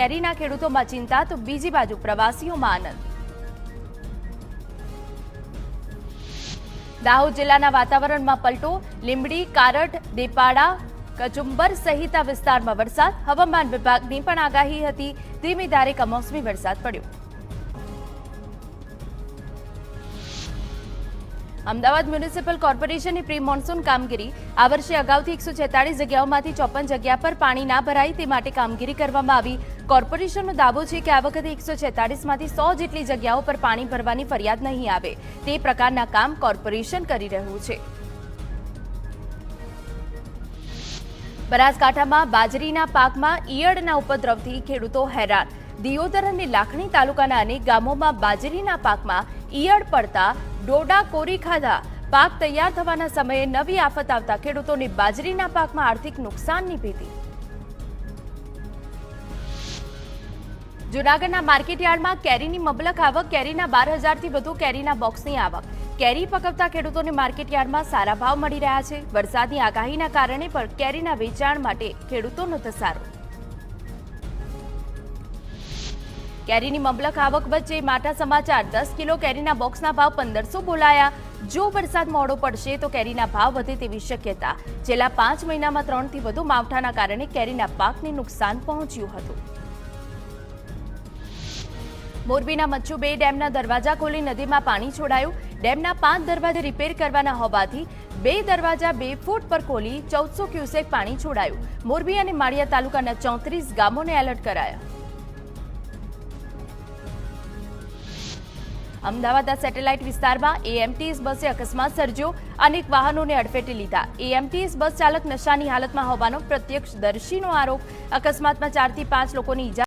કેરીના ખેડૂતોમાં ચિંતા તો બીજી બાજુ પ્રવાસીઓમાં આનંદ। દાહોદ જિલ્લાના વાતાવરણમાં પલટો, લીંબડી, કારડ, દેપાડા, કચુંબર સહિત વિસ્તારમાં વરસાદ। હવામાન વિભાગની પણ આગાહી હતી, ધીમી ધારે કમોસમી વરસાદ પડ્યો। અમદાવાદ મ્યુનિસિપલ કોર્પોરેશનની પ્રી મોન્સૂન કામગીરી આ વર્ષે અગાઉથી 146 જગ્યાઓમાંથી 54 જગ્યા પર પાણી ના ભરાય તે માટે કામગીરી કરવામાં આવી। કોર્પોરેશનનો દાવો છે કે આ વખતે 146માંથી 100 જેટલી જગ્યાઓ પર પાણી ભરવાની ફરિયાદ નહીં આવે તે પ્રકારના કામ કોર્પોરેશન કરી રહ્યું છે। બનાસકાંઠામાં બાજરીના પાકમાં ઈયળના ઉપદ્રવથી ખેડૂતો હેરાન। દિયોદર અને લાખણી તાલુકાના અનેક ગામોમાં બાજરીના પાકમાં ઈયળ પડતા ડોડા કોરી ખાધા। પાક તૈયાર થવાના સમયે નવી આફત આવતા ખેડૂતોને બાજરીના પાકમાં આર્થિક નુકસાનની ભીતિ। જૂનાગઢના માર્કેટયાર્ડમાં કેરીની મબલક આવક, કેરીના 12,000થી વધુ કેરીના બોક્સની આવક। કેરી પકવતા ખેડૂતોને માર્કેટયાર્ડમાં સારા ભાવ મળી રહ્યા છે। વરસાદની આગાહીના કારણે પણ કેરીના વેચાણ માટે ખેડૂતોનો ધસારો। કેરીની મબલક આવક વચ્ચે માટા સમાચાર, 10 કિલો કેરીના બોક્સના ભાવ 1500 બોલાયા। જો વરસાદ મોડો પડશે તો કેરીના ભાવ વધે તેવી શક્યતા। છેલ્લા 5 મહિનામાં 3થી વધુ માવઠાના કારણે કેરીના પાકને નુકસાન પહોંચ્યું હતું। મોરબીના મચ્છુ 2 ડેમના દરવાજા ખોલી નદીમાં પાણી છોડાયું। ડેમના 5 દરવાજા રિપેર કરવાના હોવાથી 2 દરવાજા 2 ફૂટ પર ખોલી 1400 ક્યુસેક પાણી છોડાયું। મોરબી અને માળિયા તાલુકાના 34 ગામોને એલર્ટ કરાયા। અમદાવાદના સેટેલાઇટ વિસ્તારમાં એએમટીએસ બસે અકસ્માત સર્જ્યો, અનેક વાહનોને અડફેટે લીધા। એએમટીએસ બસ ચાલક નશાની હાલતમાં હોવાનો પ્રત્યક્ષદર્શીનો આરોપ। અકસ્માતમાં 4 થી 5 લોકોની ઈજા